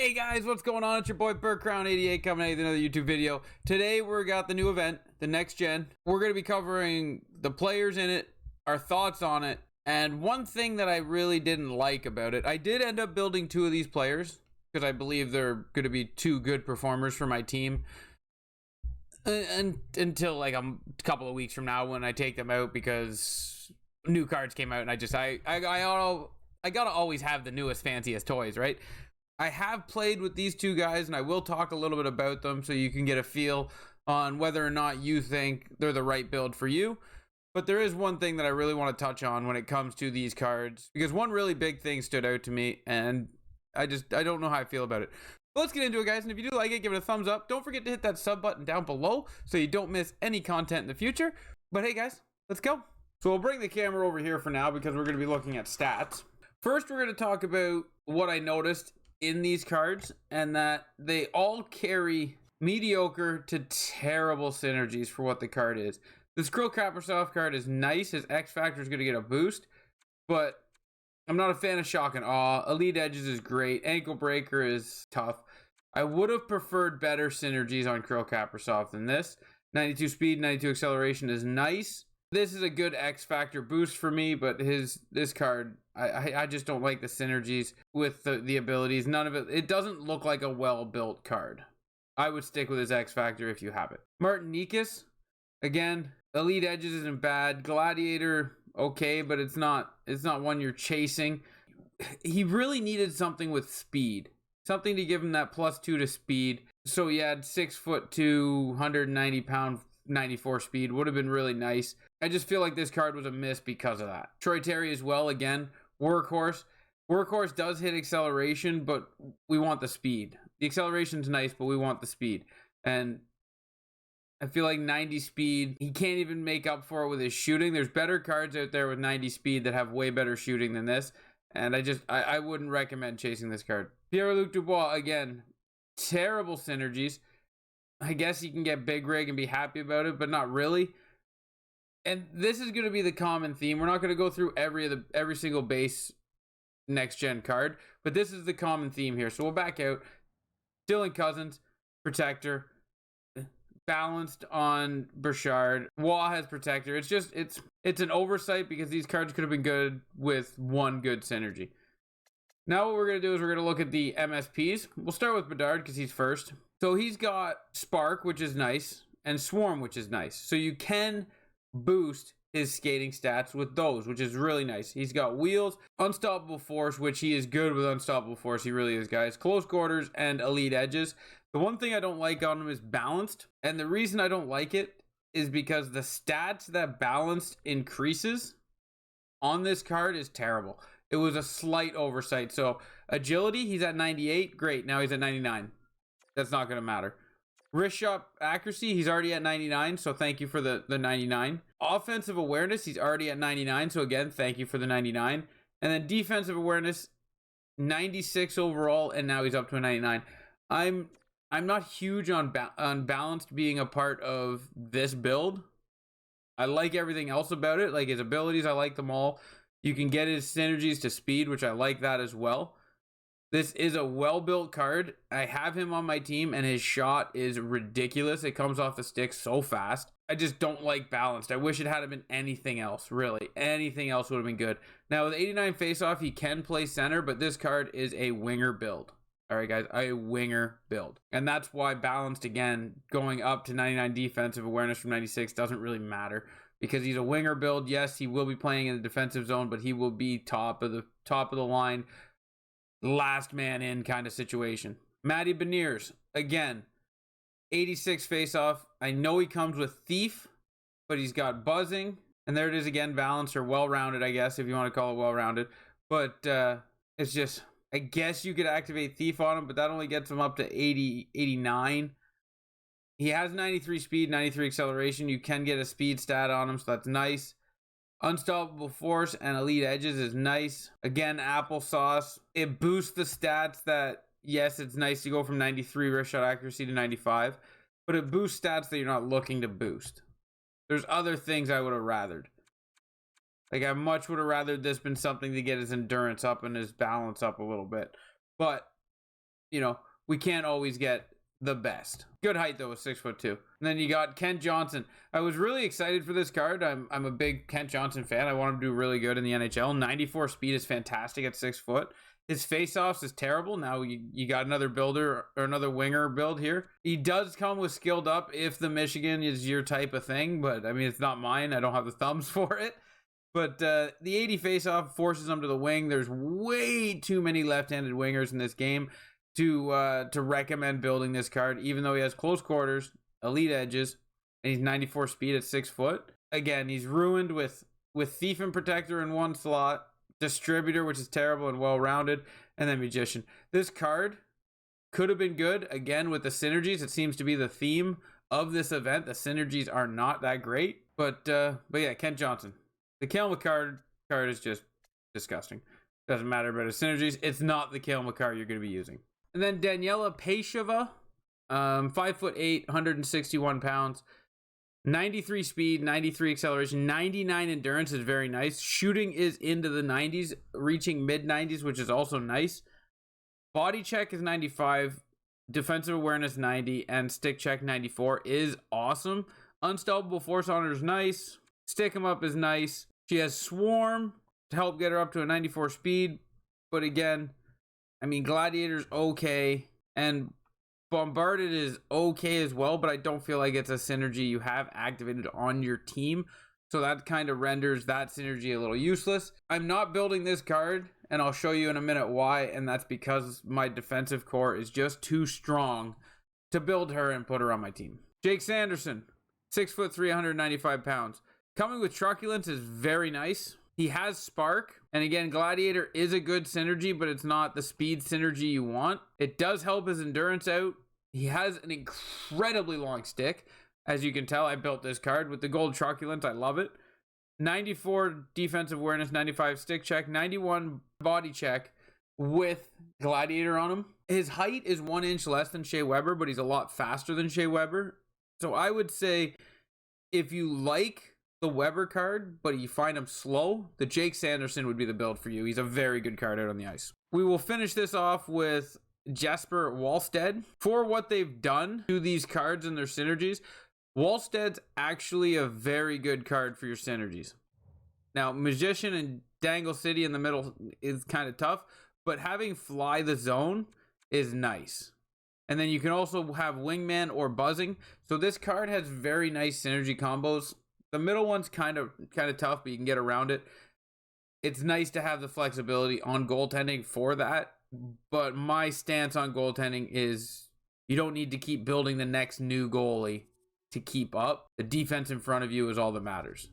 Hey guys, what's going on? It's your boy BurkCrown88 coming at you with another YouTube video. Today we got the new event, the Next Gen. We're going to be covering the players in it, our thoughts on it, and one thing that I really didn't like about it. I did end up building two of these players because I believe they're going to be two good performers for my team. And until like a couple of weeks from now when I take them out because new cards came out and I gotta always have the newest fanciest toys, right? I have played with these two guys and I will talk a little bit about them so you can get a feel on whether or not you think they're the right build for you. But there is one thing that I really want to touch on when it comes to these cards, because one really big thing stood out to me and I don't know how I feel about it. But let's get into it, guys, and if you do like it, give it a thumbs up. Don't forget to hit that sub button down below so you don't miss any content in the future. But hey guys, let's go. So we'll bring the camera over here for now because we're going to be looking at stats. First, we're going to talk about what I noticed in these cards, and that they all carry mediocre to terrible synergies for what the card is. This Krill Kaprizov card is nice. His X Factor is going to get a boost, but I'm not a fan of Shock and Awe. Elite Edges is great. Ankle Breaker is tough. I would have preferred better synergies on Krill Kaprizov than this. 92 speed, 92 acceleration is nice. This is a good X Factor boost for me, but this card, I just don't like the synergies with the abilities. None of it doesn't look like a well-built card. I would stick with his X Factor if you have it. Martin Nikas, again, Elite Edges isn't bad. Gladiator, okay, but it's not one you're chasing. He really needed something with speed. Something to give him that +2 to speed. So he had 6'2", 190 pound, 94 speed. Would have been really nice. I just feel like this card was a miss because of that. Troy Terry as well, again, Workhorse. Workhorse does hit acceleration, but we want the speed. The acceleration's nice, but we want the speed. And I feel like 90 speed, he can't even make up for it with his shooting. There's better cards out there with 90 speed that have way better shooting than this. And I wouldn't recommend chasing this card. Pierre-Luc Dubois, again, terrible synergies. I guess you can get Big Rig and be happy about it, but not really. And this is going to be the common theme. We're not going to go through every single base Next Gen card, but this is the common theme here. So we'll back out. Dylan Cousins, Protector. Balanced on Burchard. Waugh has Protector. It's an oversight because these cards could have been good with one good synergy. Now what we're going to do is we're going to look at the MSPs. We'll start with Bedard because he's first. So he's got Spark, which is nice, and Swarm, which is nice. So you can boost his skating stats with those, which is really nice. He's got Wheels, Unstoppable Force, which he is good with Unstoppable Force. He really is, guys. Close Quarters and Elite Edges. The one thing I don't like on him is Balanced. And the reason I don't like it is because the stats that Balanced increases on this card is terrible. It was a slight oversight. So Agility, he's at 98. Great. Now he's at 99. That's not going to matter. Wrist shot accuracy, he's already at 99, so thank you for the 99. Offensive awareness, he's already at 99, so again, thank you for the 99. And then defensive awareness, 96 overall, and now he's up to a 99. I'm not huge on Balanced being a part of this build. I like everything else about it, like his abilities, I like them all. You can get his synergies to speed, which I like that as well. This is a well-built card. I have him on my team, and his shot is ridiculous. It comes off the stick so fast. I just don't like Balanced. I wish it had been anything else, really. Anything else would have been good. Now, with 89 face-off, he can play center, but this card is a winger build. All right, guys, a winger build. And that's why Balanced, again, going up to 99 defensive awareness from 96 doesn't really matter. Because he's a winger build. Yes, he will be playing in the defensive zone, but he will be top of the line, last man in kind of situation. Matty Beniers, again, 86 face-off. I know he comes with Thief, but he's got Buzzing. And there it is again, balanced or well-rounded, I guess, if you want to call it well-rounded. But it's just, I guess you could activate Thief on him, but that only gets him up to 89. He has 93 speed, 93 acceleration. You can get a speed stat on him, so that's nice. Unstoppable Force and Elite Edges is nice. Again, applesauce. It boosts the stats that, yes, it's nice to go from 93 wrist shot accuracy to 95, but it boosts stats that you're not looking to boost. There's other things I would have rathered. Like, I much would have rathered this been something to get his endurance up and his balance up a little bit. But you know, we can't always get the best. Good height though, with 6'2". And then you got Kent Johnson. I was really excited for this card. I'm a big Kent Johnson fan. I want him to do really good in the NHL. 94 speed is fantastic at 6 foot. His face-offs is terrible. Now you got another builder or another winger build here. He does come with skilled up if the Michigan is your type of thing, but I mean, it's not mine. I don't have the thumbs for it. But the 80 face-off forces him to the wing. There's way too many left-handed wingers in this game to recommend building this card, even though he has close quarters, elite edges, and he's 94 speed at 6 foot. Again, he's ruined with Thief and Protector in one slot, Distributor, which is terrible and well-rounded, and then Magician. This card could have been good, again, with the synergies. It seems to be the theme of this event. The synergies are not that great, but yeah, Kent Johnson. The Cale Makar card is just disgusting. Doesn't matter about his synergies. It's not the Cale Makar you're going to be using. And then Daniela Pasheva, 5'8", 161 pounds, 93 speed, 93 acceleration, 99 endurance is very nice. Shooting is into the 90s, reaching mid-90s, which is also nice. Body check is 95, defensive awareness 90, and stick check 94 is awesome. Unstoppable force on her is nice. Stick 'em up is nice. She has Swarm to help get her up to a 94 speed, but again, I mean, Gladiator's okay, and Bombarded is okay as well, but I don't feel like it's a synergy you have activated on your team, so that kind of renders that synergy a little useless. I'm not building this card, and I'll show you in a minute why, and that's because my defensive core is just too strong to build her and put her on my team. Jake Sanderson, 6'3", 195 pounds. Coming with Truculence is very nice. He has Spark, and again, Gladiator is a good synergy, but it's not the speed synergy you want. It does help his endurance out. He has an incredibly long stick. As you can tell, I built this card with the gold Truculence. I love it. 94 defensive awareness, 95 stick check, 91 body check with Gladiator on him. His height is 1 inch less than Shea Weber, but he's a lot faster than Shea Weber. So I would say if you like the Weber card, but you find him slow, the Jake Sanderson would be the build for you. He's a very good card out on the ice. We will finish this off with Jesper Wallstead. For what they've done to these cards and their synergies, Wallstead's actually a very good card for your synergies. Now, Magician and Dangle City in the middle is kind of tough, but having Fly the Zone is nice. And then you can also have Wingman or Buzzing. So this card has very nice synergy combos. The middle one's kind of tough, but you can get around it. It's nice to have the flexibility on goaltending for that. But my stance on goaltending is you don't need to keep building the next new goalie to keep up. The defense in front of you is all that matters.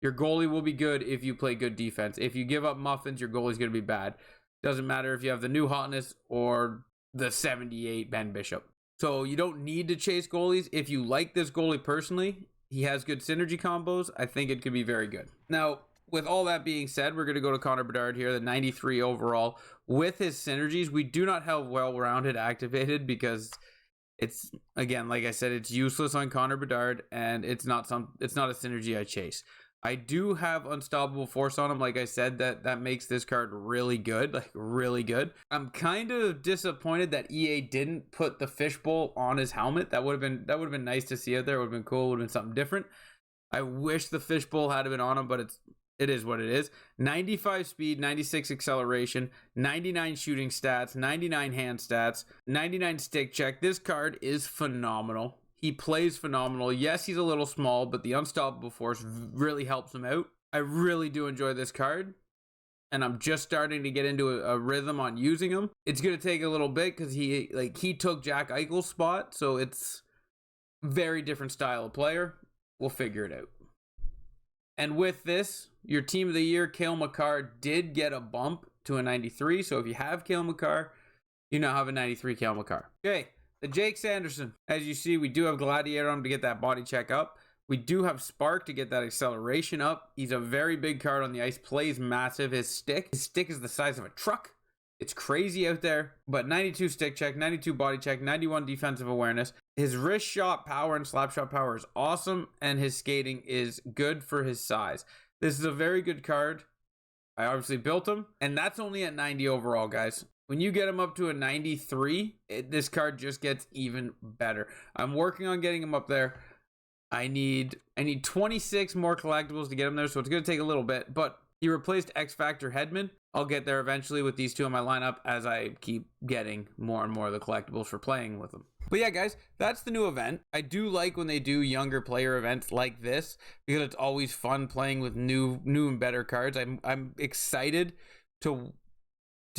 Your goalie will be good if you play good defense. If you give up muffins, your goalie's going to be bad. Doesn't matter if you have the new hotness or the 78 Ben Bishop. So you don't need to chase goalies. If you like this goalie personally, he has good synergy combos. I think it could be very good. Now, with all that being said, we're going to go to Connor Bedard here, the 93 overall. With his synergies, we do not have well-rounded activated because it's, again, like I said, it's useless on Connor Bedard, and it's not a synergy I chase. I do have Unstoppable Force on him, like I said, that makes this card really good, like really good. I'm kind of disappointed that EA didn't put the fishbowl on his helmet. That would have been nice to see out there. It would have been cool. It would have been something different. I wish the fishbowl had been on him, but it is what it is. 95 speed, 96 acceleration, 99 shooting stats, 99 hand stats, 99 stick check. This card is phenomenal. He plays phenomenal. Yes, he's a little small, but the Unstoppable Force really helps him out. I really do enjoy this card, and I'm just starting to get into a rhythm on using him. It's going to take a little bit because he took Jack Eichel's spot, so it's very different style of player. We'll figure it out. And with this, your team of the year, Cale Makar, did get a bump to a 93. So if you have Cale Makar, you now have a 93 Cale Makar. Okay. The Jake Sanderson, as you see, we do have Gladiator on him to get that body check up. We do have Spark to get that acceleration up. He's a very big card on the ice, plays massive. His stick is the size of a truck. It's crazy out there, but 92 stick check, 92 body check, 91 defensive awareness. His wrist shot power and slap shot power is awesome, and his skating is good for his size. This is a very good card. I obviously built him, and that's only at 90 overall, guys. When you get him up to a 93, this card just gets even better. I'm working on getting him up there. I need 26 more collectibles to get him there, so it's going to take a little bit. But he replaced X Factor Hedman. I'll get there eventually with these two in my lineup as I keep getting more and more of the collectibles for playing with them. But yeah, guys, that's the new event. I do like when they do younger player events like this because it's always fun playing with new and better cards. I'm excited to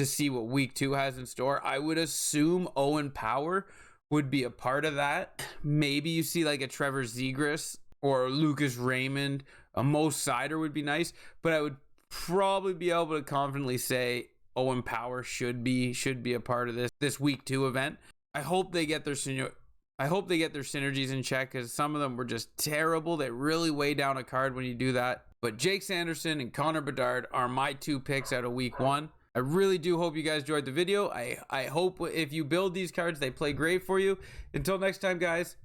see what week 2 has in store. I would assume Owen Power would be a part of that. Maybe you see like a Trevor Zegras or Lucas Raymond. A Mo Sider would be nice, but I would probably be able to confidently say Owen Power should be a part of this week 2 event. I hope they get their synergies in check, because some of them were just terrible. They really weigh down a card when you do that. But Jake Sanderson and Connor Bedard are my 2 picks out of week 1. I really do hope you guys enjoyed the video. I hope if you build these cards, they play great for you. Until next time, guys,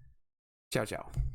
ciao, ciao.